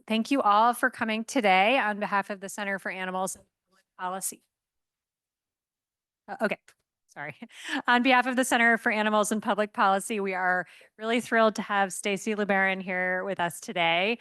Thank you all for coming today on behalf of the Center for Animals and Public Policy. Okay, sorry. On behalf of the Center for Animals and Public Policy, we are really thrilled to have Stacy LeBaron here with us today.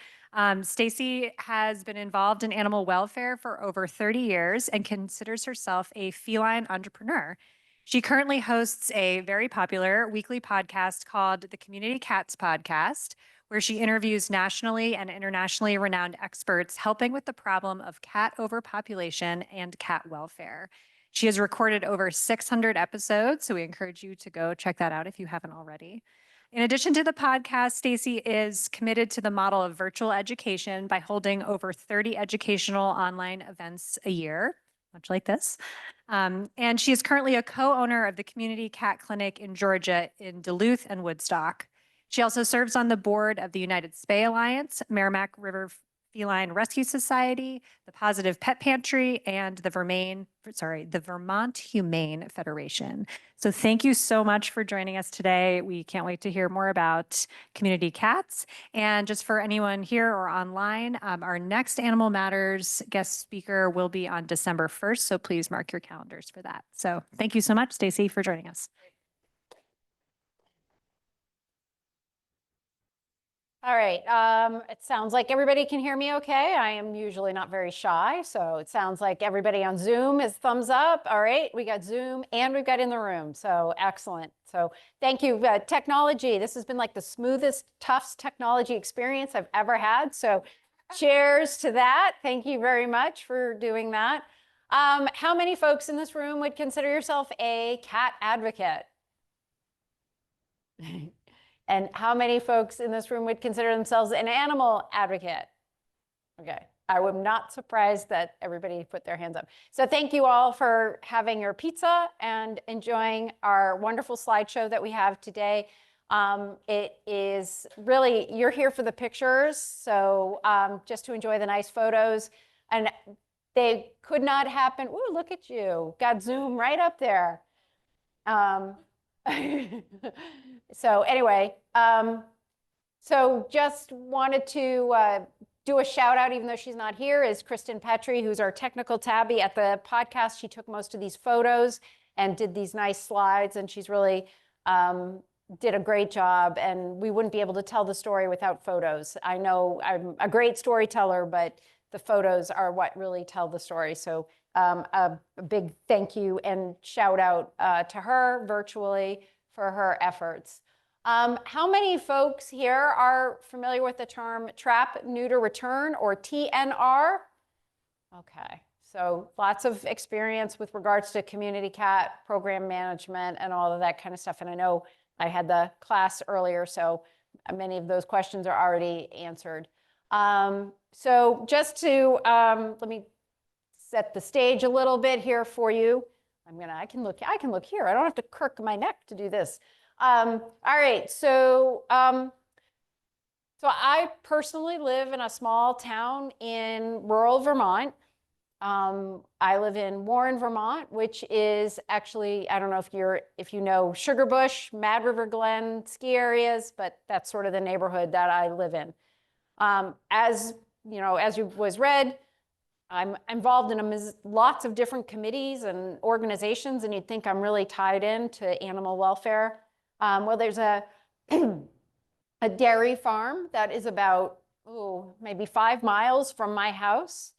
Stacy has been involved in animal welfare for over 30 years and considers herself a feline entrepreneur. She currently hosts a very popular weekly podcast called the Community Cats Podcast, where she interviews nationally and internationally renowned experts helping with the problem of cat overpopulation and cat welfare. She has recorded over 600 episodes, so we encourage you to go check that out if you haven't already. In addition to the podcast, Stacy is committed to the model of virtual education by holding over 30 educational online events a year, much like this. And she is currently a co-owner of the Community Cat Clinic in Georgia in Duluth and Woodstock. She also serves on the board of the United Spay Alliance, Merrimack River Feline Rescue Society, the PAWSitive Pantry, and the Vermont Humane Federation. So thank you so much for joining us today. We can't wait to hear more about community cats. And just for anyone here or online, our next Animal Matters guest speaker will be on December 1st, so please mark your calendars for that. So thank you so much, Stacy, for joining us. All right, it sounds like everybody can hear me okay. I am usually not very shy, so it sounds like everybody on Zoom is thumbs up. All right, we got Zoom and we've got in the room, so excellent. So thank you. Technology, this has been like the smoothest Tufts technology experience I've ever had, so cheers to that. Thank you very much for doing that. How many folks in this room would consider yourself a cat advocate? And how many folks in this room would consider themselves an animal advocate? Okay, I am not surprised that everybody put their hands up. So thank you all for having your pizza and enjoying our wonderful slideshow that we have today. It is really, you're here for the pictures, so just to enjoy the nice photos. And they could not happen. Ooh, look at you, got Zoom right up there. So anyway, so just wanted to do a shout out, even though she's not here, is Kristen Petrie, who's our technical tabby at the podcast. She took most of these photos and did these nice slides, and she's really did a great job, and we wouldn't be able to tell the story without photos. I know I'm a great storyteller, but the photos are what really tell the story. So a big thank you and shout out to her virtually for her efforts. How many folks here are familiar with the term trap, neuter, return, or TNR? Okay, so lots of experience with regards to community cat program management and all of that kind of stuff. And I know I had the class earlier, so many of those questions are already answered. So just to, let me set the stage a little bit here for you. I can look here. I don't have to crook my neck to do this. All right, so I personally live in a small town in rural Vermont. I live in Warren, Vermont, which is actually, I don't know if you know Sugarbush, Mad River Glen ski areas, but that's sort of the neighborhood that I live in. As you know, as was read, I'm involved in lots of different committees and organizations, and you'd think I'm really tied into animal welfare. Well, there's a dairy farm that is about, maybe 5 miles from my house.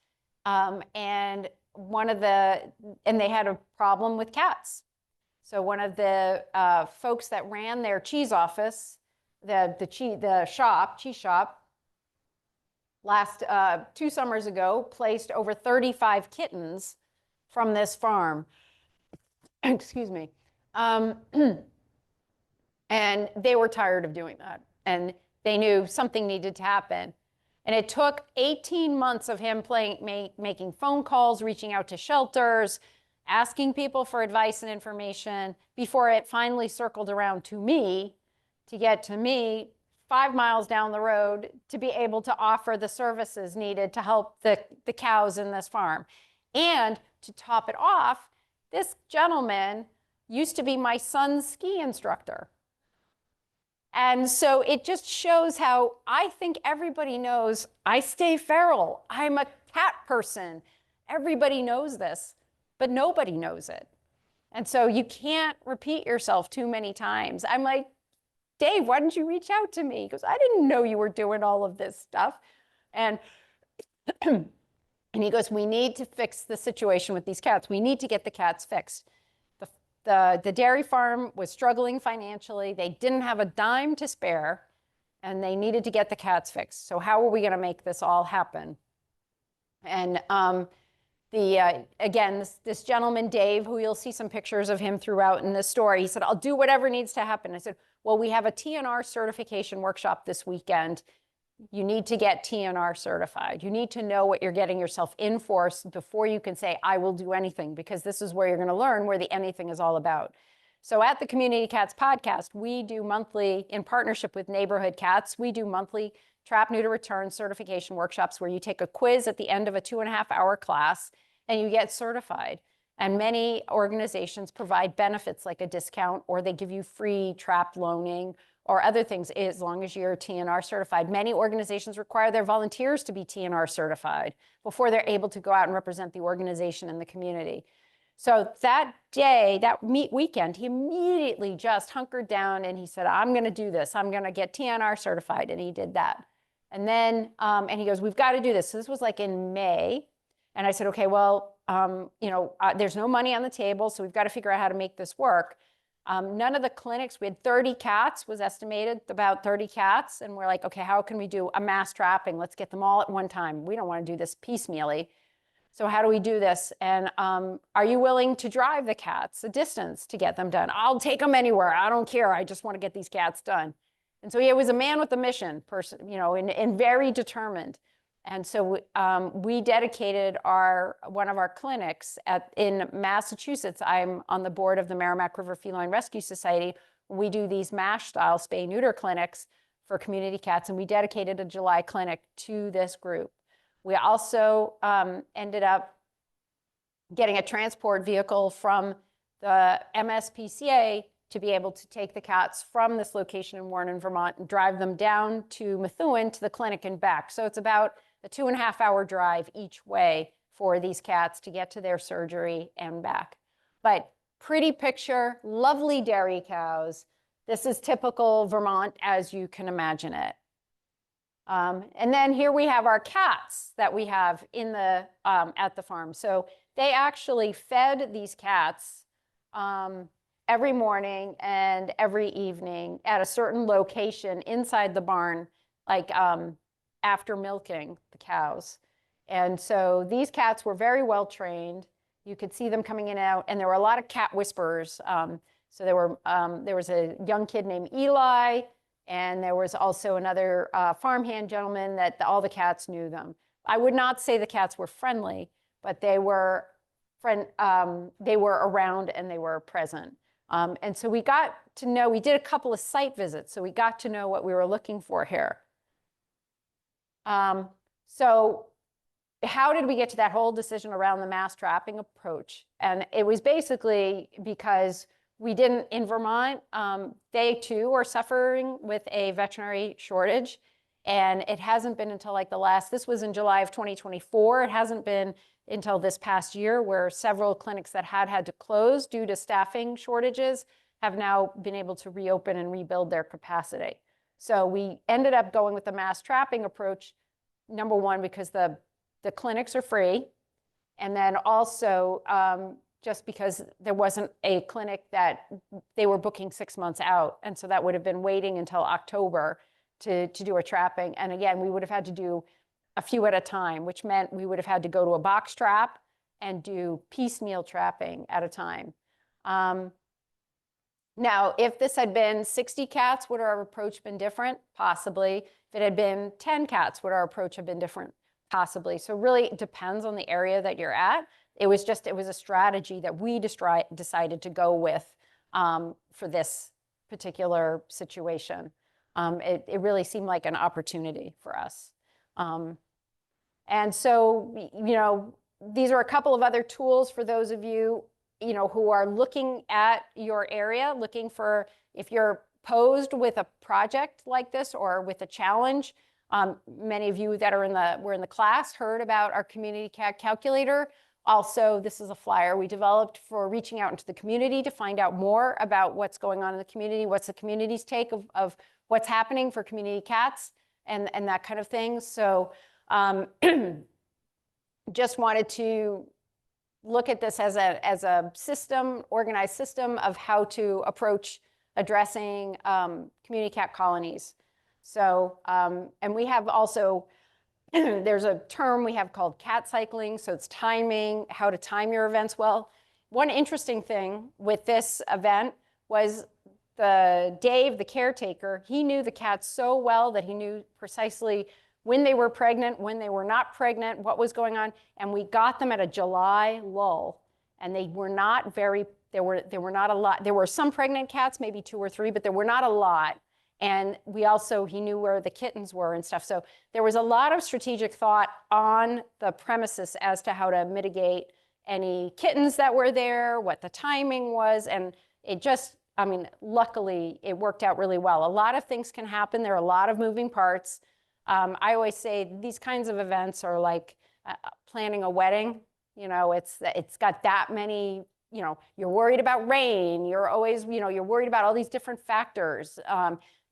And they had a problem with cats. So one of the folks that ran their cheese office, the cheese shop, last 2 summers ago, placed over 35 kittens from this farm. Excuse me. And they were tired of doing that. And they knew something needed to happen. And it took 18 months of him making phone calls, reaching out to shelters, asking people for advice and information before it finally circled around to me, to get to me 5 miles down the road to be able to offer the services needed to help the cows in this farm. And to top it off, this gentleman used to be my son's ski instructor. And so it just shows how I think everybody knows I stay feral. I'm a cat person. Everybody knows this, but nobody knows it. And so you can't repeat yourself too many times. I'm like, Dave, why didn't you reach out to me? He goes, I didn't know you were doing all of this stuff. And, and he goes, we need to fix the situation with these cats. We need to get the cats fixed. The dairy farm was struggling financially. They didn't have a dime to spare, and they needed to get the cats fixed. So how are we going to make this all happen? And again, this gentleman, Dave, who you'll see some pictures of him throughout in this story, he said, I'll do whatever needs to happen. I said, well, we have a TNR certification workshop this weekend. You need to get TNR certified. You need to know what you're getting yourself in for before you can say, I will do anything, because this is where you're going to learn where the anything is all about. So at the Community Cats podcast, we do monthly, in partnership with Neighborhood Cats, we do monthly trap, neuter, return certification workshops where you take a quiz at the end of a 2.5-hour class and you get certified. And many organizations provide benefits like a discount, or they give you free trap loaning or other things as long as you're TNR certified. Many organizations require their volunteers to be TNR certified before they're able to go out and represent the organization in the community. So that day, that weekend, he immediately just hunkered down and he said, I'm going to do this. I'm going to get TNR certified. And he did that. And then, and he goes, we've got to do this. So this was like in May. And I said, okay, well, there's no money on the table, so we've got to figure out how to make this work. None of the clinics, we had 30 cats, was estimated, about 30 cats. And we're like, okay, how can we do a mass trapping? Let's get them all at one time. We don't want to do this piecemeally. So how do we do this? And are you willing to drive the cats a distance to get them done? I'll take them anywhere. I don't care. I just want to get these cats done. And so he was a man with a mission, person, and very determined. And so we dedicated one of our clinics in Massachusetts. I'm on the board of the Merrimack River Feline Rescue Society. We do these MASH-style spay-neuter clinics for community cats, and we dedicated a July clinic to this group. We also ended up getting a transport vehicle from the MSPCA to be able to take the cats from this location in Warren, Vermont, and drive them down to Methuen to the clinic and back. So it's about a 2.5-hour drive each way for these cats to get to their surgery and back. But pretty picture, lovely dairy cows. This is typical Vermont as you can imagine it. And then here we have our cats that we have in the at the farm. So they actually fed these cats every morning and every evening at a certain location inside the barn, like after milking the cows. And so these cats were very well trained. You could see them coming in and out, and there were a lot of cat whisperers. So there was a young kid named Eli, and there was also another farmhand gentleman that all the cats knew them. I would not say the cats were friendly, but they were around and they were present. And so we got to know, we did a couple of site visits, so we got to know what we were looking for here. So how did we get to that whole decision around the mass trapping approach? And it was basically because we didn't, in Vermont, they too are suffering with a veterinary shortage. And it hasn't been until like this was in July of 2024. It hasn't been until this past year where several clinics that had to close due to staffing shortages have now been able to reopen and rebuild their capacity. So we ended up going with the mass trapping approach, number one, because the clinics are free. And then also just because there wasn't a clinic that they were booking 6 months out. And so that would have been waiting until October to do a trapping. And again, we would have had to do a few at a time, which meant we would have had to go to a box trap and do piecemeal trapping at a time. Now, if this had been 60 cats, would our approach been different? Possibly. If it had been 10 cats, would our approach have been different? Possibly. So really it depends on the area that you're at. It was a strategy that we decided to go with for this particular situation. It really seemed like an opportunity for us. And so, these are a couple of other tools for those of you, who are looking at your area, looking for, if you're posed with a project like this or with a challenge, many of you that were in the class heard about our community cat calculator. Also, this is a flyer we developed for reaching out into the community to find out more about what's going on in the community, what's the community's take of what's happening for community cats and that kind of thing. So just wanted to look at this as a system, organized system of how to approach addressing community cat colonies. So, and we have also, there's a term we have called cat cycling. So it's timing, how to time your events well. One interesting thing with this event was Dave, the caretaker, he knew the cats so well that he knew precisely when they were pregnant, when they were not pregnant, what was going on. And we got them at a July lull. And they were not very, there were not a lot. There were some pregnant cats, maybe 2 or 3, but there were not a lot. And he knew where the kittens were and stuff. So there was a lot of strategic thought on the premises as to how to mitigate any kittens that were there, what the timing was. And it just, I mean, luckily it worked out really well. A lot of things can happen. There are a lot of moving parts. I always say these kinds of events are like planning a wedding. You know, it's got that many, you know, you're worried about rain. You're always, you know, you're worried about all these different factors.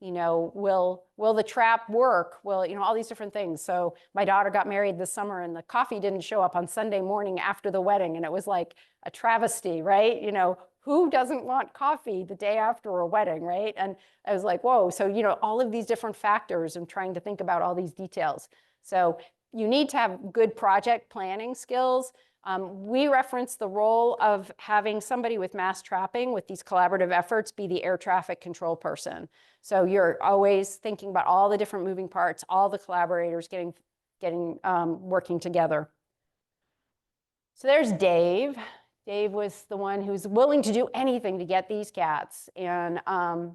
You know, will the trap work? Will, you know, all these different things. So my daughter got married this summer and the coffee didn't show up on Sunday morning after the wedding. And it was like a travesty, right? You know, who doesn't want coffee the day after a wedding, right? And I was like, whoa. So, you know, all of these different factors and trying to think about all these details. So you need to have good project planning skills. We reference the role of having somebody with mass trapping with these collaborative efforts be the air traffic control person. So you're always thinking about all the different moving parts, all the collaborators working together. So there's Dave. Dave was the one who's willing to do anything to get these cats. And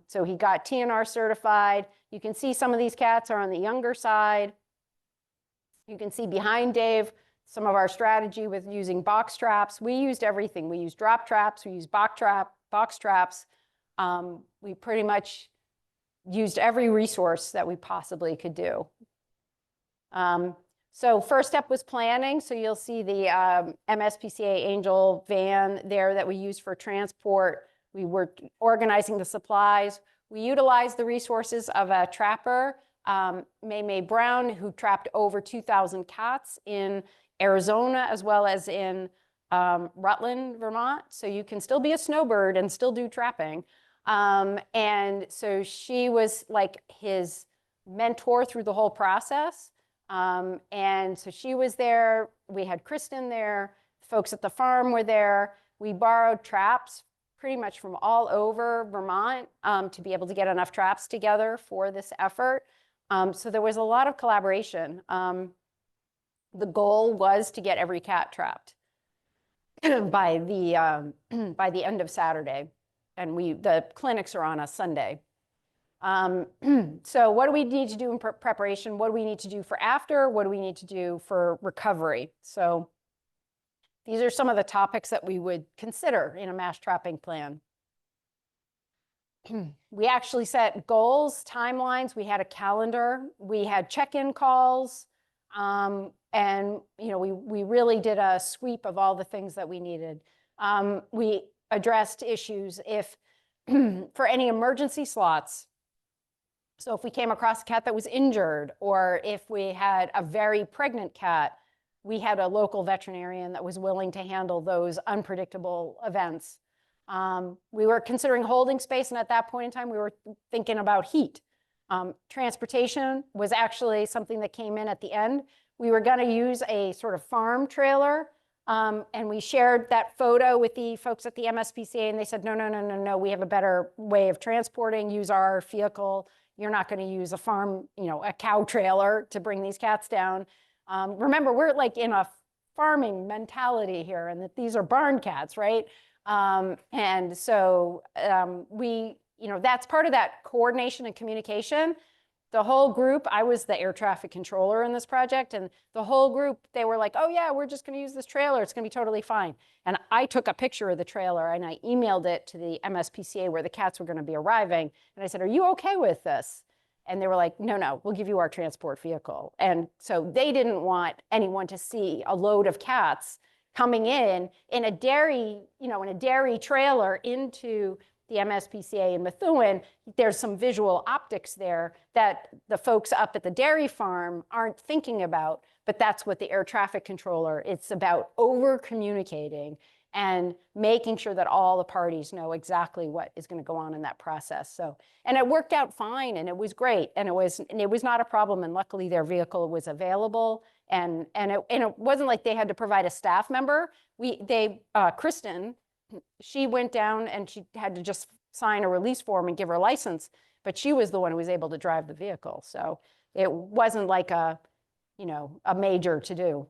so he got TNR certified. You can see some of these cats are on the younger side. You can see behind Dave some of our strategy with using box traps. We used everything. We used drop traps. We used box traps. We pretty much used every resource that we possibly could do. So first step was planning. So you'll see the MSPCA Angel van there that we used for transport. We were organizing the supplies. We utilized the resources of a trapper, May Brown, who trapped over 2,000 cats in Arizona as well as in Rutland, Vermont. So you can still be a snowbird and still do trapping. And so she was like his mentor through the whole process. And so she was there. We had Kristen there. Folks at the farm were there. We borrowed traps pretty much from all over Vermont to be able to get enough traps together for this effort. So there was a lot of collaboration. The goal was to get every cat trapped by the end of Saturday. And the clinics are on a Sunday. So what do we need to do in preparation? What do we need to do for after? What do we need to do for recovery? So these are some of the topics that we would consider in a mass trapping plan. We actually set goals, timelines. We had a calendar. We had check-in calls. And you know, we really did a sweep of all the things that we needed. We addressed issues if for any emergency slots. So if we came across a cat that was injured, or if we had a very pregnant cat, we had a local veterinarian that was willing to handle those unpredictable events. We were considering holding space, and at that point in time, we were thinking about heat. Transportation was actually something that came in at the end. We were going to use a sort of farm trailer, and we shared that photo with the folks at the MSPCA, and they said, no, we have a better way of transporting, use our vehicle. You're not going to use a farm, you know, a cow trailer to bring these cats down. Remember, we're like in a farming mentality here, and that these are barn cats, right? And so we, you know, that's part of that coordination and communication. the whole group, I was the air traffic controller in this project, and the whole group, they were like, oh yeah, we're just gonna use this trailer, it's gonna be totally fine. And I took a picture of the trailer and I emailed it to the MSPCA where the cats were gonna be arriving. And I said, are you okay with this? And they were like, no, no, we'll give you our transport vehicle. And so they didn't want anyone to see a load of cats coming in a dairy, in a dairy trailer into the MSPCA in Methuen. There's some visual optics there that the folks up at the dairy farm aren't thinking about, but that's what the air traffic controller, it's about over communicating and making sure that all the parties know exactly what is going to go on in that process. So, and it worked out fine, and it was great, and it was not a problem, and luckily their vehicle was available, and it wasn't like they had to provide a staff member. Kristen, she went down and she had to just sign a release form and give her license, but she was the one who was able to drive the vehicle. So it wasn't like a major to do.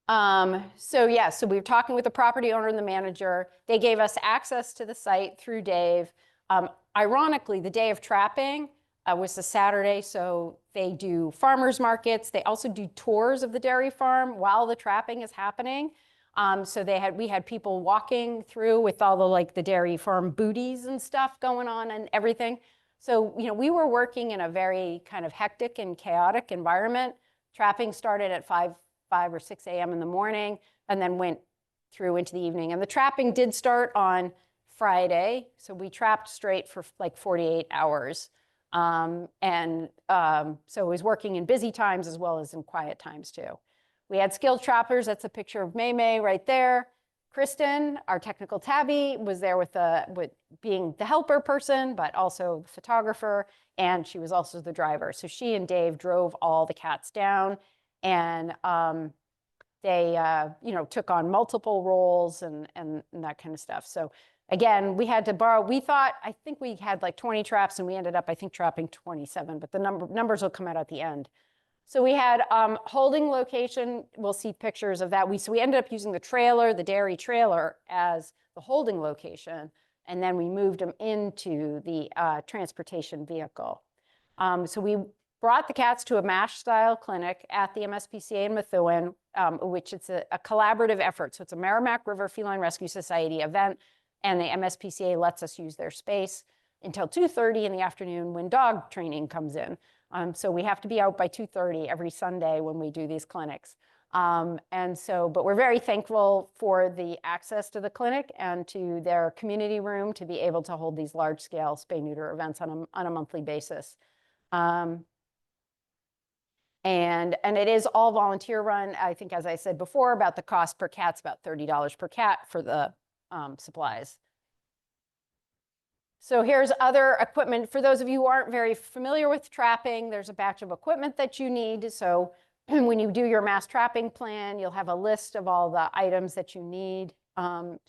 So we were talking with the property owner and the manager. They gave us access to the site through Dave. Ironically, the day of trapping was a Saturday, so they do farmers markets. They also do tours of the dairy farm while the trapping is happening. So we had people walking through with all the dairy farm booties and stuff going on and everything. So, we were working in a very kind of hectic and chaotic environment. Trapping started at 5 or 6 a.m. in the morning and then went through into the evening. And the trapping did start on Friday. So we trapped straight for like 48 hours. So it was working in busy times as well as in quiet times too. We had skilled trappers. That's a picture of May May right there. Kristen, our technical tabby, was there with being the helper person, but also the photographer, and she was also the driver. So she and Dave drove all the cats down, and they took on multiple roles and that kind of stuff. So again, we had to borrow. I think we had like 20 traps, and we ended up, I think, trapping 27, but the numbers will come out at the end. So we had holding location. We'll see pictures of that. So we ended up using the dairy trailer, as the holding location, and then we moved them into the transportation vehicle. So we brought the cats to a MASH-style clinic at the MSPCA in Methuen, which it's a collaborative effort. So it's a Merrimack River Feline Rescue Society event, and the MSPCA lets us use their space until 2:30 in the afternoon when dog training comes in. So we have to be out by 2:30 every Sunday when we do these clinics. But we're very thankful for the access to the clinic and to their community room to be able to hold these large-scale spay-neuter events on a monthly basis. And it is all volunteer run. I think, as I said before, about the cost per cat's about $30 per cat for the supplies. So here's other equipment. For those of you who aren't very familiar with trapping, there's a batch of equipment that you need. So when you do your mass trapping plan, you'll have a list of all the items that you need. And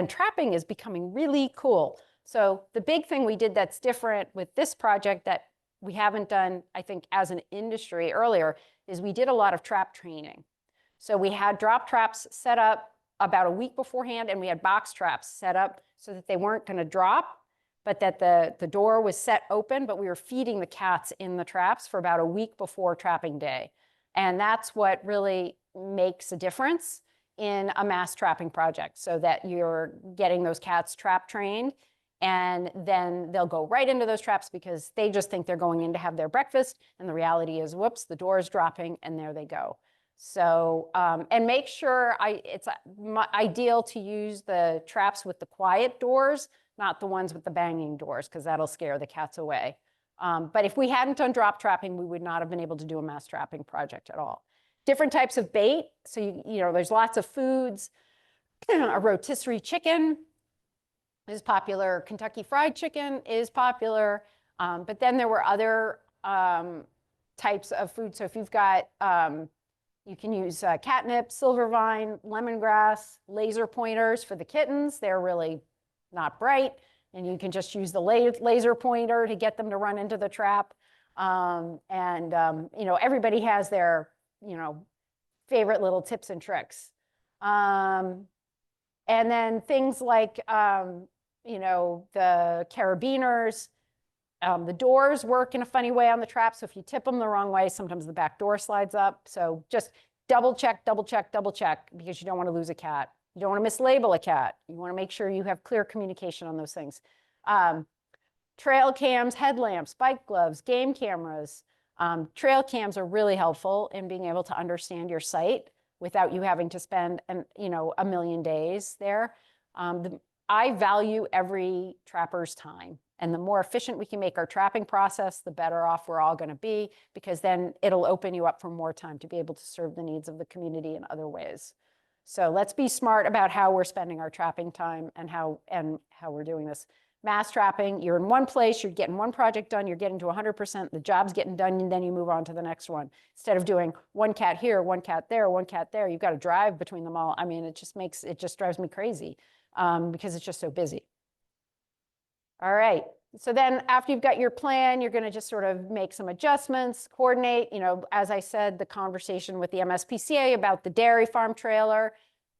trapping is becoming really cool. So the big thing we did that's different with this project that we haven't done, I think, as an industry earlier, is we did a lot of trap training. So we had drop traps set up about a week beforehand, and we had box traps set up so that they weren't going to drop, but that the door was set open, but we were feeding the cats in the traps for about a week before trapping day. And that's what really makes a difference in a mass trapping project, so that you're getting those cats trap trained, and then they'll go right into those traps because they just think they're going in to have their breakfast, and the reality is, whoops, the door is dropping, and there they go. So, and make sure it's ideal to use the traps with the quiet doors, not the ones with the banging doors, because that'll scare the cats away. But if we hadn't done drop trapping, we would not have been able to do a mass trapping project at all. Different types of bait. So, there's lots of foods. A rotisserie chicken is popular. Kentucky Fried Chicken is popular. But then there were other types of food. So if you've got, you can use catnip, silver vine, lemongrass, laser pointers for the kittens. They're really not bright, and you can just use the laser pointer to get them to run into the trap. Everybody has their, favorite little tips and tricks. And then things like, the carabiners, The doors work in a funny way on the trap. So if you tip them the wrong way, sometimes the back door slides up. So just double check, double check, double check, because you don't want to lose a cat. You don't want to mislabel a cat. You want to make sure you have clear communication on those things. Trail cams, headlamps, bike gloves, game cameras. Trail cams are really helpful in being able to understand your site without you having to spend a million days there. I value every trapper's time. And the more efficient we can make our trapping process, the better off we're all going to be, because then it'll open you up for more time to be able to serve the needs of the community in other ways. So let's be smart about how we're spending our trapping time and how we're doing this. Mass trapping, you're in one place, you're getting one project done, you're getting to 100%, the job's getting done, and then you move on to the next one. Instead of doing one cat here, one cat there, one cat there, you've got to drive between them all. I mean, it just drives me crazy because it's just so busy. All right, so then after you've got your plan, you're going to just sort of make some adjustments, coordinate, as I said, the conversation with the MSPCA about the dairy farm trailer,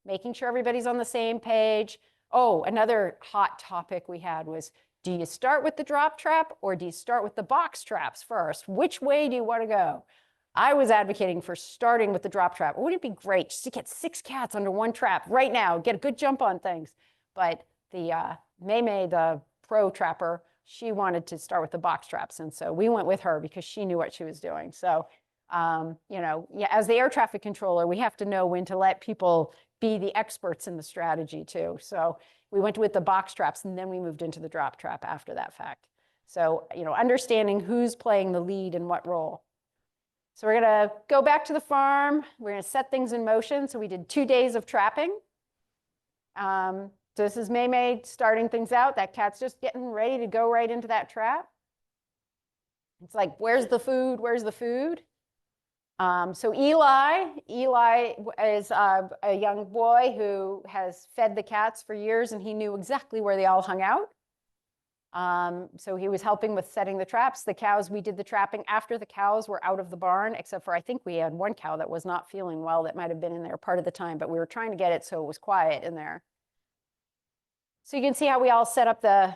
making sure everybody's on the same page. Oh, another hot topic we had was, do you start with the drop trap or do you start with the box traps first? Which way do you want to go? I was advocating for starting with the drop trap. Wouldn't it be great just to get 6 cats under one trap right now, get a good jump on things? But the May, the pro trapper, she wanted to start with the box traps. And so we went with her because she knew what she was doing. So, as the air traffic controller, we have to know when to let people be the experts in the strategy too. So we went with the box traps and then we moved into the drop trap after that fact. So, understanding who's playing the lead and what role. So we're going to go back to the farm. We're going to set things in motion. So we did 2 days of trapping. So this is May starting things out. That cat's just getting ready to go right into that trap. It's like, where's the food? Where's the food? So Eli is a young boy who has fed the cats for years, and he knew exactly where they all hung out. So he was helping with setting the traps. The cows, we did the trapping after the cows were out of the barn, except for I think we had one cow that was not feeling well that might have been in there part of the time, but we were trying to get it so it was quiet in there. So you can see how we all set up so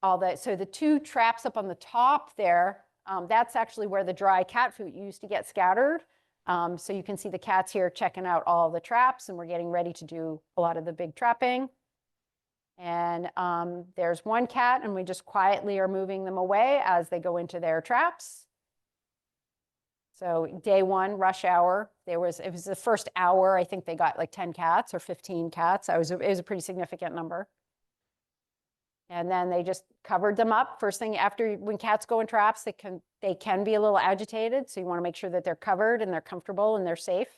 the 2 traps up on the top there, that's actually where the dry cat food used to get scattered. So you can see the cats here checking out all the traps, and we're getting ready to do a lot of the big trapping. And there's one cat, and we just quietly are moving them away as they go into their traps. So day 1, rush hour, it was the first hour, I think they got like 10 cats or 15 cats. It was a pretty significant number. And then they just covered them up. First thing when cats go in traps, they can be a little agitated. So you want to make sure that they're covered and they're comfortable and they're safe.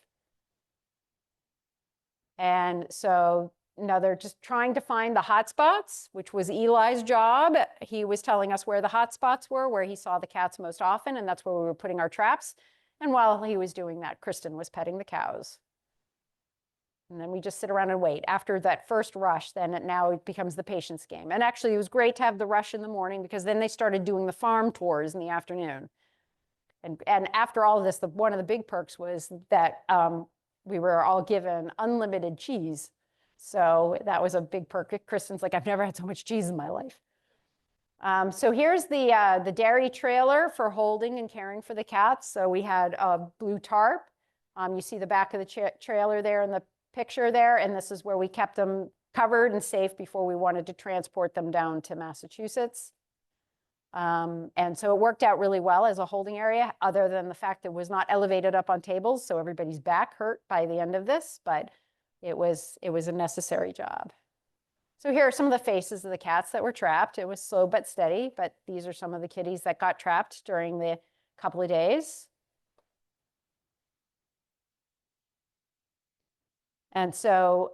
And so now they're just trying to find the hot spots, which was Eli's job. He was telling us where the hot spots were, where he saw the cats most often, and that's where we were putting our traps. And while he was doing that, Kristen was petting the cows. And then we just sit around and wait. After that first rush, then it becomes the patience game. And actually, it was great to have the rush in the morning, because then they started doing the farm tours in the afternoon. And after all of this, one of the big perks was that we were all given unlimited cheese. So that was a big perk. Kristen's like, I've never had so much cheese in my life. So here's the dairy trailer for holding and caring for the cats. So we had a blue tarp. You see the back of the trailer there in the picture there, and this is where we kept them covered and safe before we wanted to transport them down to Massachusetts. And so it worked out really well as a holding area, other than the fact that it was not elevated up on tables, so everybody's back hurt by the end of this, but it was a necessary job. So here are some of the faces of the cats that were trapped. It was slow but steady, but these are some of the kitties that got trapped during the couple of days. And so,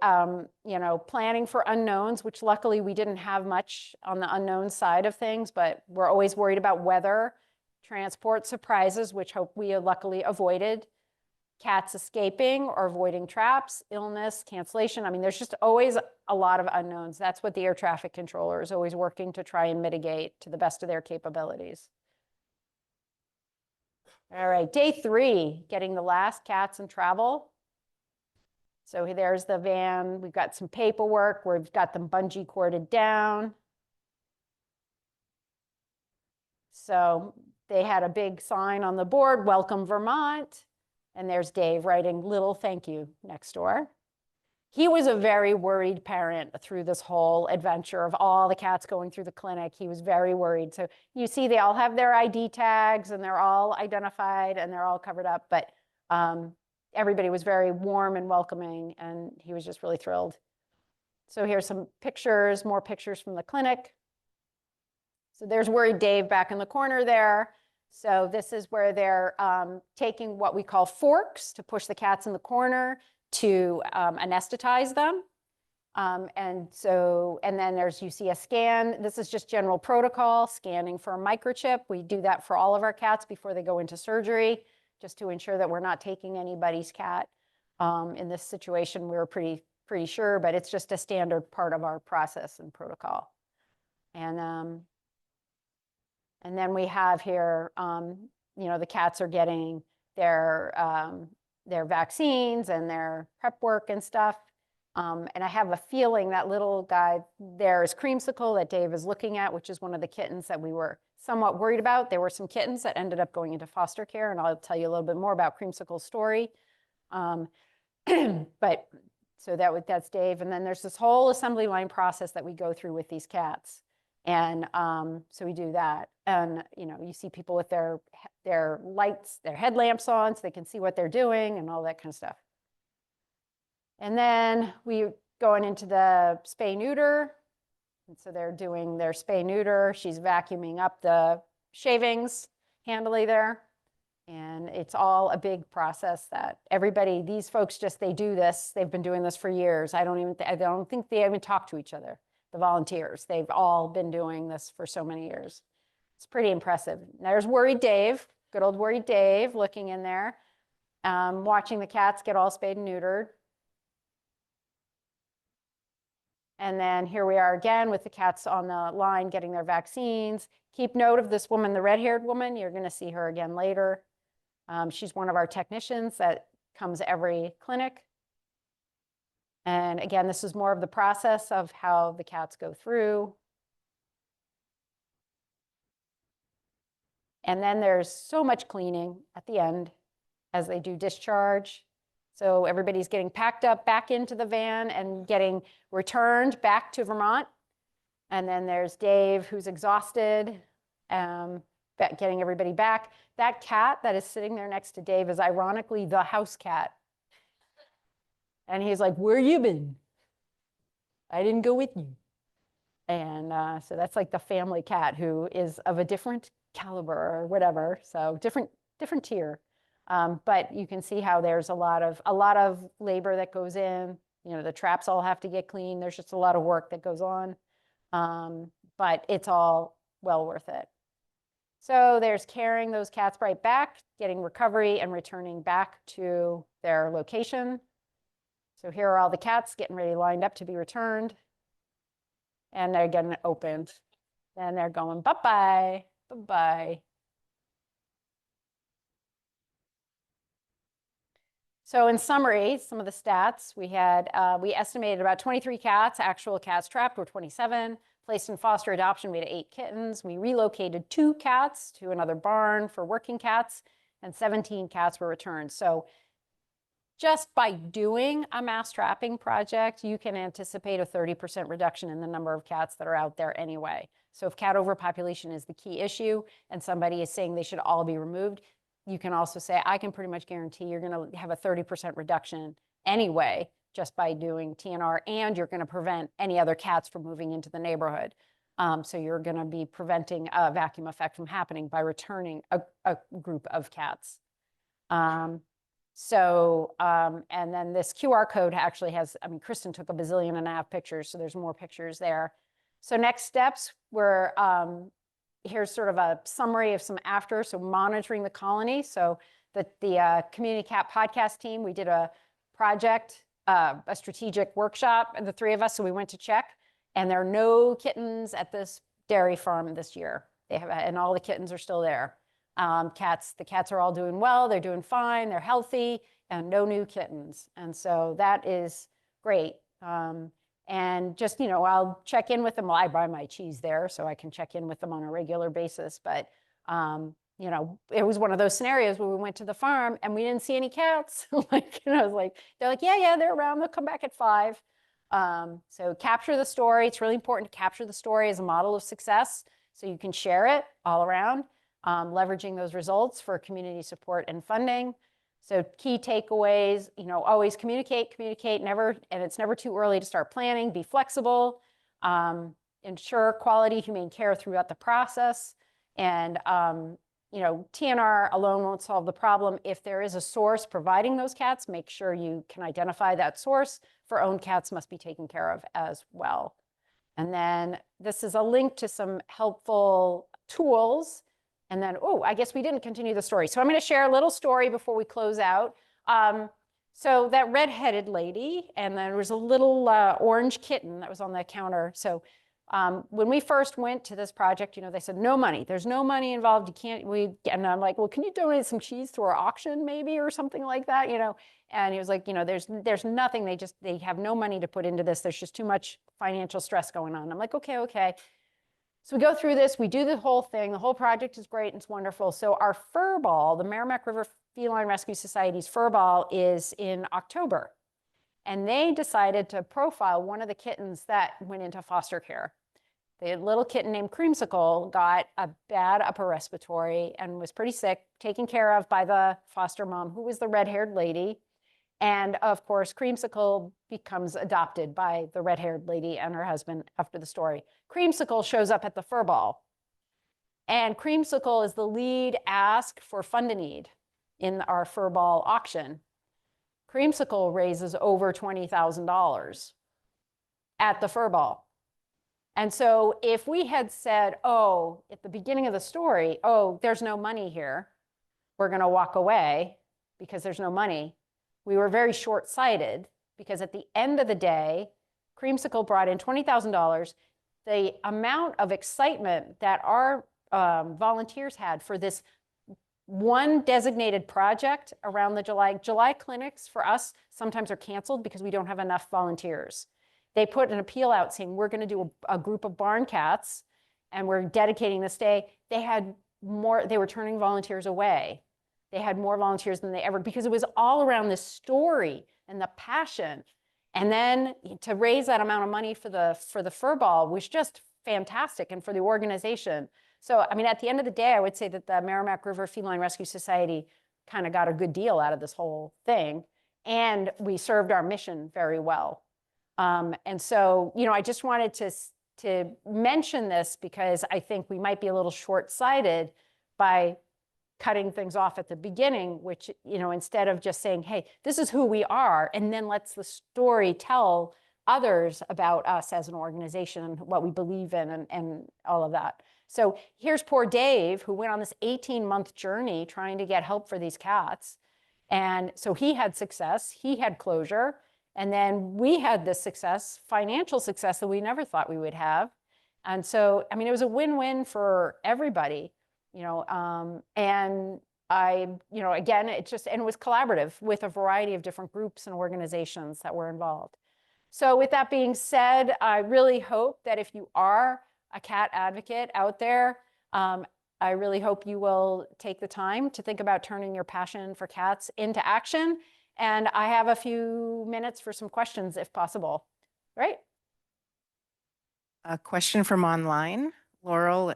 planning for unknowns, which luckily we didn't have much on the unknown side of things, but we're always worried about weather, transport surprises, which we luckily avoided, cats escaping or avoiding traps, illness, cancellation. I mean, there's just always a lot of unknowns. That's what the air traffic controller is always working to try and mitigate to the best of their capabilities. All right, day 3, getting the last cats in travel. So there's the van. We've got some paperwork. We've got them bungee corded down. So they had a big sign on the board, "Welcome Vermont." And there's Dave writing "little thank you" next door. He was a very worried parent through this whole adventure of all the cats going through the clinic. He was very worried. So you see they all have their ID tags and they're all identified and they're all covered up, but everybody was very warm and welcoming, and he was just really thrilled. So here's some pictures, more pictures from the clinic. So there's worried Dave back in the corner there. So this is where they're taking what we call forks to push the cats in the corner to anesthetize them. And then you see a scan. This is just general protocol, scanning for a microchip. We do that for all of our cats before they go into surgery, just to ensure that we're not taking anybody's cat. In this situation, we were pretty sure, but it's just a standard part of our process and protocol. And then we have here, the cats are getting their vaccines and their prep work and stuff. And I have a feeling that little guy there is Creamsicle that Dave is looking at, which is one of the kittens that we were somewhat worried about. There were some kittens that ended up going into foster care, and I'll tell you a little bit more about Creamsicle's story. But so that's Dave. And then there's this whole assembly line process that we go through with these cats. And so we do that. And, you see people with their lights, their headlamps on, so they can see what they're doing and all that kind of stuff. And then we going into the spay neuter. And so they're doing their spay neuter. She's vacuuming up the shavings handily there. And it's all a big process that these folks they do this. They've been doing this for years. I don't think they even talk to each other. The volunteers, they've all been doing this for so many years. It's pretty impressive. There's worried Dave, good old worried Dave, looking in there, watching the cats get all spayed and neutered. And then here we are again with the cats on the line getting their vaccines. Keep note of this woman, the red-haired woman. You're going to see her again later. She's one of our technicians that comes every clinic. And again, this is more of the process of how the cats go through. And then there's so much cleaning at the end as they do discharge. So everybody's getting packed up back into the van and getting returned back to Vermont. And then there's Dave, who's exhausted, getting everybody back. That cat that is sitting there next to Dave is ironically the house cat. And he's like, "Where you been? I didn't go with you." And so that's like the family cat who is of a different caliber or whatever. So different tier. But you can see how there's a lot of labor that goes in. The traps all have to get cleaned. There's just a lot of work that goes on. But it's all well worth it. So there's carrying those cats right back, getting recovery and returning back to their location. So here are all the cats getting ready, lined up to be returned. And they're getting opened. And they're going, bye-bye, bye-bye. So in summary, some of the stats, we estimated about 23 cats, actual cats trapped were 27, placed in foster adoption, we had 8 kittens. We relocated 2 cats to another barn for working cats, and 17 cats were returned. So just by doing a mass trapping project, you can anticipate a 30% reduction in the number of cats that are out there anyway. So if cat overpopulation is the key issue and somebody is saying they should all be removed, you can also say, I can pretty much guarantee you're going to have a 30% reduction anyway, just by doing TNR, and you're going to prevent any other cats from moving into the neighborhood. So you're going to be preventing a vacuum effect from happening by returning a group of cats. And then this QR code actually has, Kristen took 1.5 bazillion pictures, so there's more pictures there. So next steps were, here's sort of a summary of some after, so monitoring the colony. So the Community Cat podcast team, we did a project, a strategic workshop, the 3 of us, so we went to check, and there are no kittens at this dairy farm this year. And all the kittens are still there. The cats are all doing well, they're doing fine, they're healthy, and no new kittens. And so that is great. And just, I'll check in with them. Well, I buy my cheese there, so I can check in with them on a regular basis. But You know, it was one of those scenarios where we went to the farm and we didn't see any cats. Like, you know, I was like, they're like, yeah, they're around. They'll come back at 5. So capture the story. It's really important to capture the story as a model of success so you can share it all around, leveraging those results for community support and funding. So key takeaways, you know, always communicate, never, and it's never too early to start planning, be flexible, ensure quality, humane care throughout the process. And, you know, TNR alone won't solve the problem. If there is a source providing those cats, make sure you can identify that source. For owned cats must be taken care of as well. And then this is a link to some helpful tools. And then, oh, I guess we didn't continue the story. So I'm going to share a little story before we close out. So that redheaded lady, and there was a little orange kitten that was on the counter. So when we first went to this project, you know, they said, no money. There's no money involved. You can't, and I'm like, well, can you donate some cheese to our auction maybe or something like that, you know? And he was like, you know, there's nothing. They have no money to put into this. There's just too much financial stress going on. I'm like, okay. So we go through this, we do the whole thing. The whole project is great and it's wonderful. So our fur ball, the Merrimack River Feline Rescue Society's fur ball, is in October. And they decided to profile one of the kittens that went into foster care. The little kitten named Creamsicle got a bad upper respiratory and was pretty sick, taken care of by the foster mom, who was the red-haired lady. And of course, Creamsicle becomes adopted by the red-haired lady and her husband after the story. Creamsicle shows up at the fur ball. And Creamsicle is the lead ask for Fund-a-Need in our fur ball auction. Creamsicle raises over $20,000 at the fur ball. And so if we had said, oh, at the beginning of the story, oh, there's no money here, we're going to walk away because there's no money, we were very short-sighted, because at the end of the day, Creamsicle brought in $20,000. The amount of excitement that our volunteers had for this one designated project around the July clinics for us sometimes are canceled because we don't have enough volunteers. They put an appeal out saying, we're going to do a group of barn cats and we're dedicating this day. They were turning volunteers away. They had more volunteers than they ever, because it was all around this story and the passion. And then to raise that amount of money for the fur ball was just fantastic, and for the organization. So, I mean, at the end of the day, I would say that the Merrimack River Feline Rescue Society kind of got a good deal out of this whole thing. And we served our mission very well. And so, you know, I just wanted to mention this because I think we might be a little short-sighted by cutting things off at the beginning, which, you know, instead of just saying, hey, this is who we are, and then lets the story tell others about us as an organization and what we believe in and all of that. So here's poor Dave, who went on this 18-month journey trying to get help for these cats. And so he had success, he had closure, and then we had this success, financial success, that we never thought we would have. And so, I mean, it was a win-win for everybody, you know, and you know, again, and it was collaborative with a variety of different groups and organizations that were involved. So with that being said, I really hope that if you are a cat advocate out there, I really hope you will take the time to think about turning your passion for cats into action. And I have a few minutes for some questions if possible. Right? A question from online. Laurel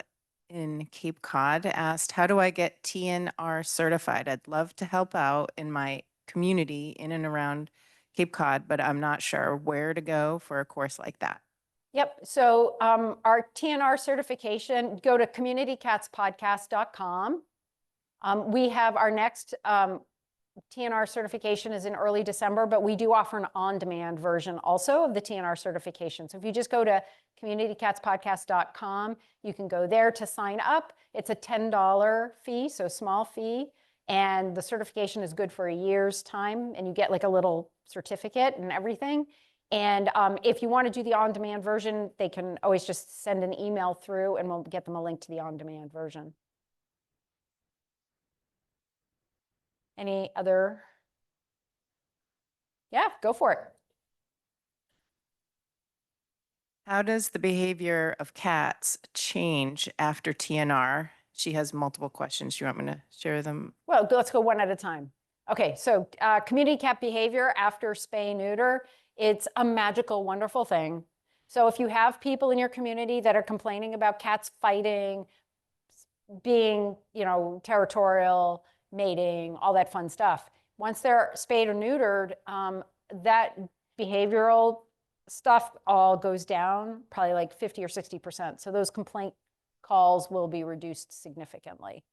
in Cape Cod asked, how do I get TNR certified? I'd love to help out in my community in and around Cape Cod, but I'm not sure where to go for a course like that. Yep. So our TNR certification, go to communitycatspodcast.com. We have our next TNR certification is in early December, but we do offer an on-demand version also of the TNR certification. So if you just go to communitycatspodcast.com, you can go there to sign up. It's a $10 fee, so small fee. And the certification is good for a year's time, and you get like a little certificate and everything. And if you want to do the on-demand version, they can always just send an email through and we'll get them a link to the on-demand version. Any other? Yeah, go for it. How does the behavior of cats change after TNR? she has multiple questions. Do you want me to share them? Well, let's go one at a time. Okay, so community cat behavior after spay neuter, it's a magical, wonderful thing. So if you have people in your community that are complaining about cats fighting, being, territorial, mating, all that fun stuff, once they're spayed or neutered, that behavioral stuff all goes down probably like 50 or 60%. So those complaint calls will be reduced significantly.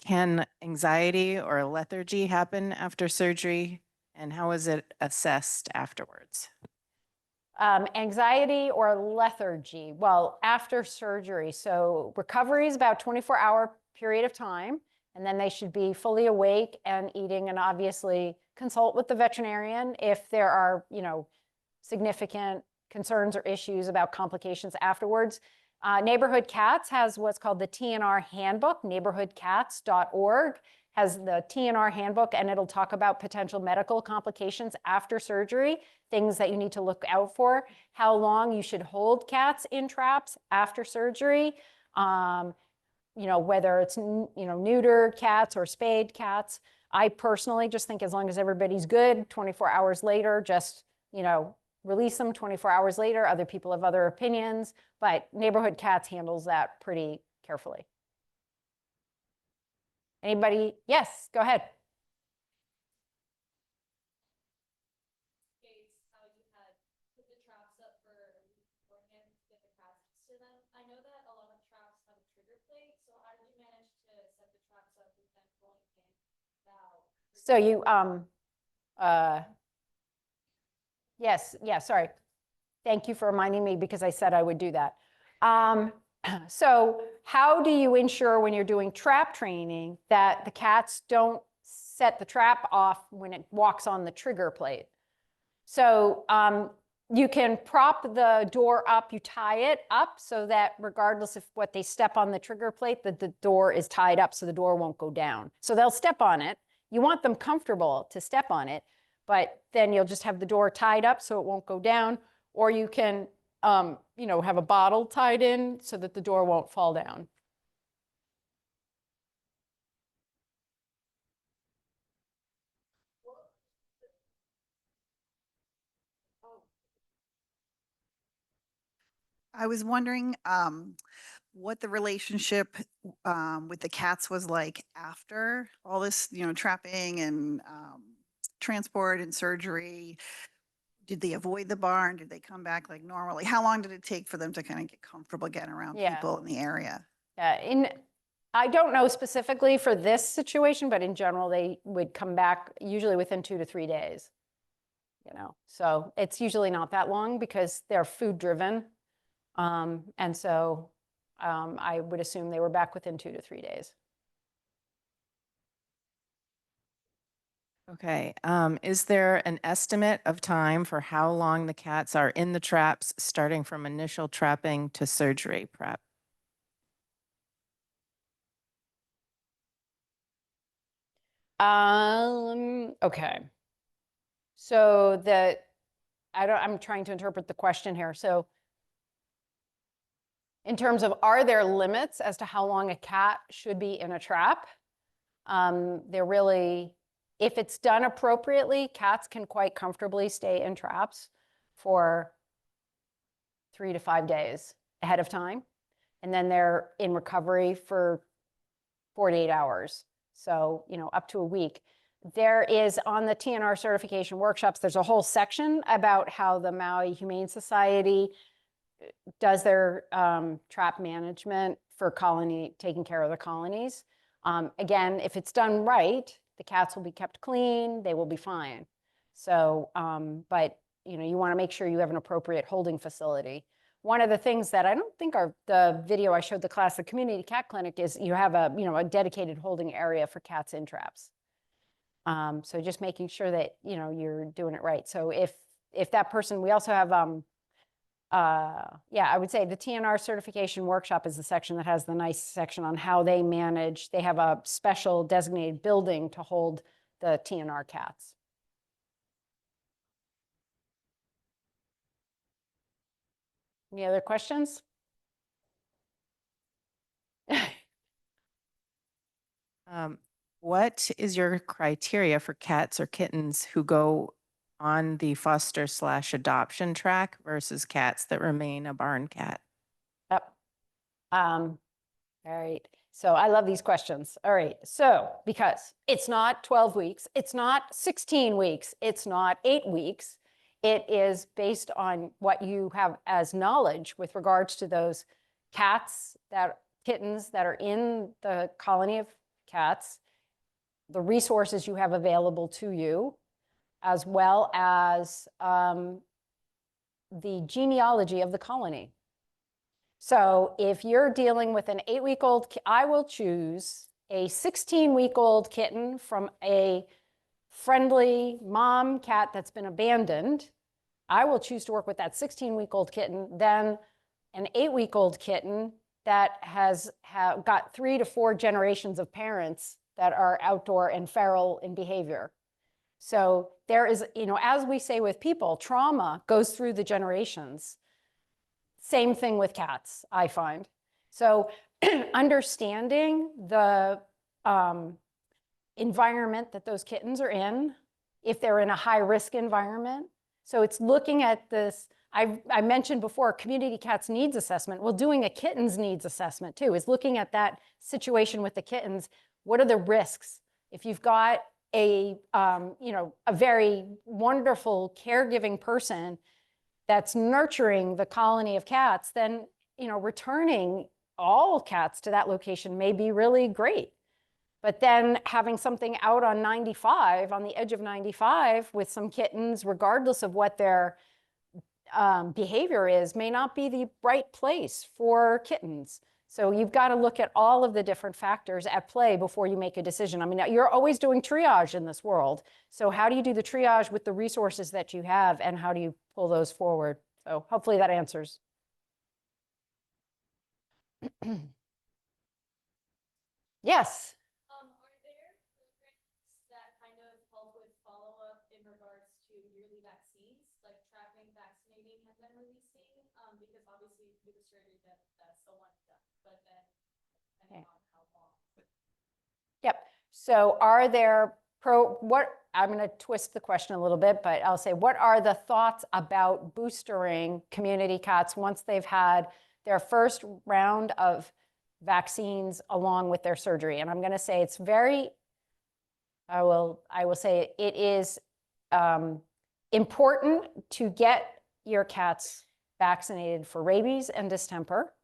Can anxiety or lethargy happen after surgery? And how is it assessed afterwards? Anxiety or lethargy, well, after surgery. So recovery is about 24-hour period of time, and then they should be fully awake and eating, and obviously consult with the veterinarian if there are, significant concerns or issues about complications afterwards. Neighborhood Cats has what's called the TNR handbook. Neighborhoodcats.org has the TNR handbook, and it'll talk about potential medical complications after surgery, things that you need to look out for, how long you should hold cats in traps after surgery, whether it's, neutered cats or spayed cats. I personally just think as long as everybody's good, 24 hours later, just, release them 24 hours later. Other people have other opinions, but Neighborhood Cats handles that pretty carefully. Anybody? Yes, go ahead. How you had put the traps up for beforehand to get the cats to them. I know that a lot of traps have a trigger plate, so how did you manage to set the traps up with them going in without? So you, yes, sorry. Thank you for reminding me because I said I would do that. So how do you ensure when you're doing trap training that the cats don't set the trap off when it walks on the trigger plate? So you can prop the door up, you tie it up so that regardless of what they step on the trigger plate, that the door is tied up so the door won't go down. So they'll step on it. You want them comfortable to step on it, but then you'll just have the door tied up so it won't go down. Or you can, have a bottle tied in so that the door won't fall down. I was wondering what the relationship with the cats was like after all this, trapping and transport and surgery. Did they avoid the barn? Did they come back like normally? How long did it take for them to kind of get comfortable again around people in the area? Yeah, I don't know specifically for this situation, but in general, they would come back usually within 2 to 3 days. So it's usually not that long because they're food driven. And so I would assume they were back within 2 to 3 days. Okay. Is there an estimate of time for how long the cats are in the traps, starting from initial trapping to surgery prep? Okay. So I'm trying to interpret the question here. So in terms of, are there limits as to how long a cat should be in a trap? They're really, if it's done appropriately, cats can quite comfortably stay in traps for 3 to 5 days ahead of time. And then they're in recovery for 48 hours. So, up to a week. There is on the TNR certification workshops, there's a whole section about how the Maui Humane Society does their trap management for taking care of the colonies. Again, if it's done right, the cats will be kept clean, they will be fine. So, but you want to make sure you have an appropriate holding facility. One of the things that I don't think the video I showed the class, the community cat clinic, is you have a dedicated holding area for cats in traps. So just making sure that you're doing it right. So if that person, we also have I would say the TNR certification workshop is the section that has the nice section on how they manage. They have a special designated building to hold the TNR cats. Any other questions? What is your criteria for cats or kittens who go on the foster/adoption track versus cats that remain a barn cat? Yep. All right. So I love these questions. All right. So because it's not 12 weeks, it's not 16 weeks, it's not 8 weeks. It is based on what you have as knowledge with regards to those kittens that are in the colony of cats, the resources you have available to you, as well as the genealogy of the colony. So if you're dealing with an 8-week-old, I will choose a 16-week-old kitten from a friendly mom cat that's been abandoned. I will choose to work with that 16-week-old kitten than an 8-week-old kitten that has got 3 to 4 generations of parents that are outdoor and feral in behavior. So there is, as we say with people, trauma goes through the generations. Same thing with cats, I find. So understanding the environment that those kittens are in, if they're in a high-risk environment. So it's looking at this. I mentioned before, community cats needs assessment. Well, doing a kittens needs assessment too is looking at that situation with the kittens. What are the risks? If you've got a very wonderful caregiving person that's nurturing the colony of cats, then returning all cats to that location may be really great. But then having something out on 95, on the edge of 95 with some kittens, regardless of what their behavior is, may not be the right place for kittens. So you've got to look at all of the different factors at play before you make a decision. I mean, you're always doing triage in this world. So how do you do the triage with the resources that you have, and how do you pull those forward? So hopefully that answers. Yes. Are there programs that kind of help with follow-up in regards to yearly vaccines, like trapping, vaccinating, and then releasing? Because obviously with the surgery that's the one done, but then depending on how long. Yep. So are there I'm going to twist the question a little bit, but I'll say, what are the thoughts about boostering community cats once they've had their first round of vaccines along with their surgery? And I'm going to say it's I will say it is important to get your cats vaccinated for rabies and distemper.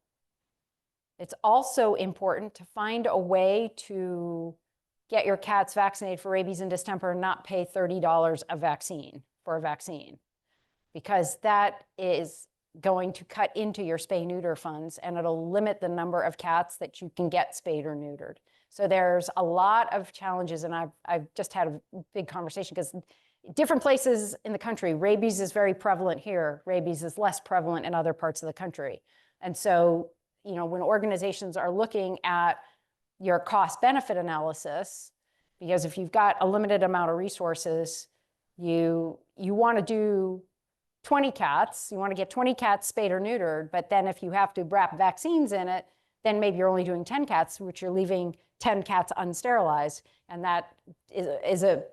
It's also important to find a way to get your cats vaccinated for rabies and distemper and not pay $30 for a vaccine, because that is going to cut into your spay-neuter funds, and it'll limit the number of cats that you can get spayed or neutered. So there's a lot of challenges, and I've just had a big conversation, because different places in the country, rabies is very prevalent here. Rabies is less prevalent in other parts of the country. And so, when organizations are looking at your cost-benefit analysis, because if you've got a limited amount of resources, you want to do 20 cats, you want to get 20 cats spayed or neutered, but then if you have to wrap vaccines in it, then maybe you're only doing 10 cats, which you're leaving 10 cats unsterilized, and that is a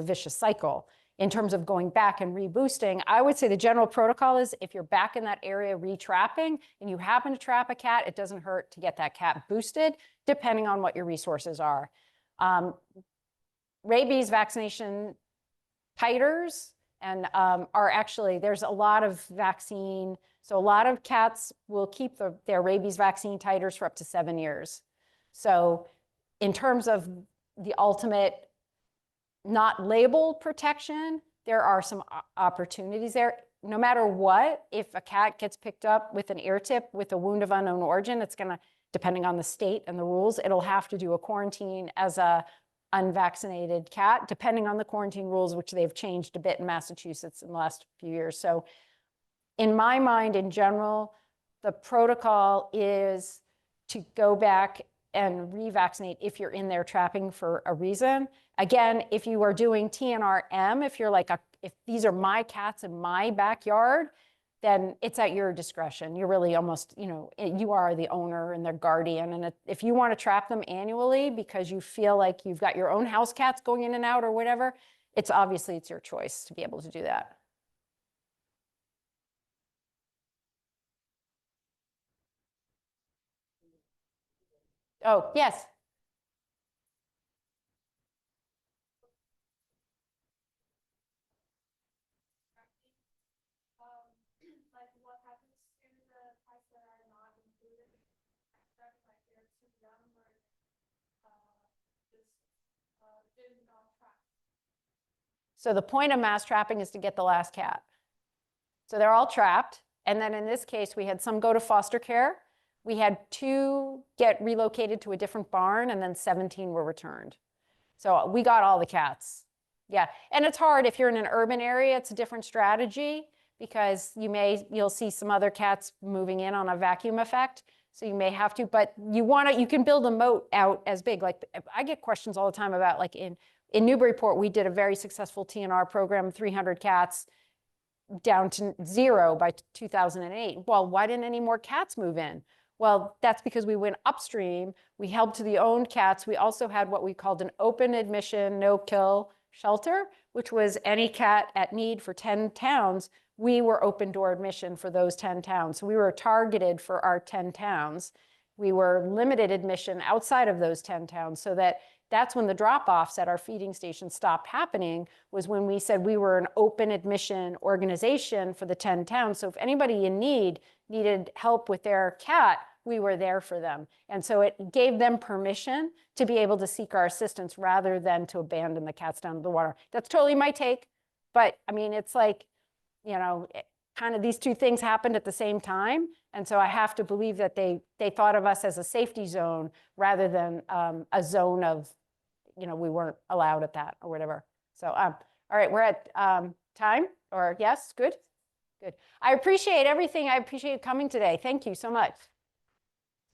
vicious cycle. In terms of going back and reboosting, I would say the general protocol is, if you're back in that area retrapping and you happen to trap a cat, it doesn't hurt to get that cat boosted, depending on what your resources are. Rabies vaccination titers are actually, there's a lot of vaccine. So a lot of cats will keep their rabies vaccine titers for up to 7 years. So in terms of the ultimate not labeled protection, there are some opportunities there. No matter what, if a cat gets picked up with an ear tip with a wound of unknown origin, it's going to, depending on the state and the rules, it'll have to do a quarantine as a unvaccinated cat, depending on the quarantine rules, which they've changed a bit in Massachusetts in the last few years. So in my mind, in general, the protocol is to go back and revaccinate if you're in there trapping for a reason. Again, if you are doing TNRM, if you're like, if these are my cats in my backyard, then it's at your discretion. You're really almost, you know, you are the owner and their guardian. And if you want to trap them annually because you feel like you've got your own house cats going in and out or whatever, it's your choice to be able to do that. Oh, yes. Like what happens to the pets that are not included? Like they're too young or just did not track. So the point of mass trapping is to get the last cat. So they're all trapped. And then in this case, we had some go to foster care. We had 2 get relocated to a different barn, and then 17 were returned. So we got all the cats. Yeah, and it's hard if you're in an urban area, it's a different strategy because you'll see some other cats moving in on a vacuum effect. So you may have to, but you can build a moat out as big. Like I get questions all the time about like in Newburyport, we did a very successful TNR program, 300 cats down to 0 by 2008. Well, why didn't any more cats move in? Well, that's because we went upstream. We helped the owned cats. We also had what we called an open admission, no kill shelter, which was any cat at need for 10 towns. We were open door admission for those 10 towns. So we were targeted for our 10 towns. We were limited admission outside of those 10 towns so that's when the drop-offs at our feeding station stopped happening, was when we said we were an open admission organization for the 10 towns. So if anybody in need needed help with their cat, we were there for them. And so it gave them permission to be able to seek our assistance rather than to abandon the cats down to the water. That's totally my take. But I mean, it's like, you know, kind of these 2 things happened at the same time. And so I have to believe that they thought of us as a safety zone rather than a zone of, you know, we weren't allowed at that or whatever. So, all right, we're at time, or yes, good? Good. I appreciate everything. I appreciate you coming today. Thank you so much.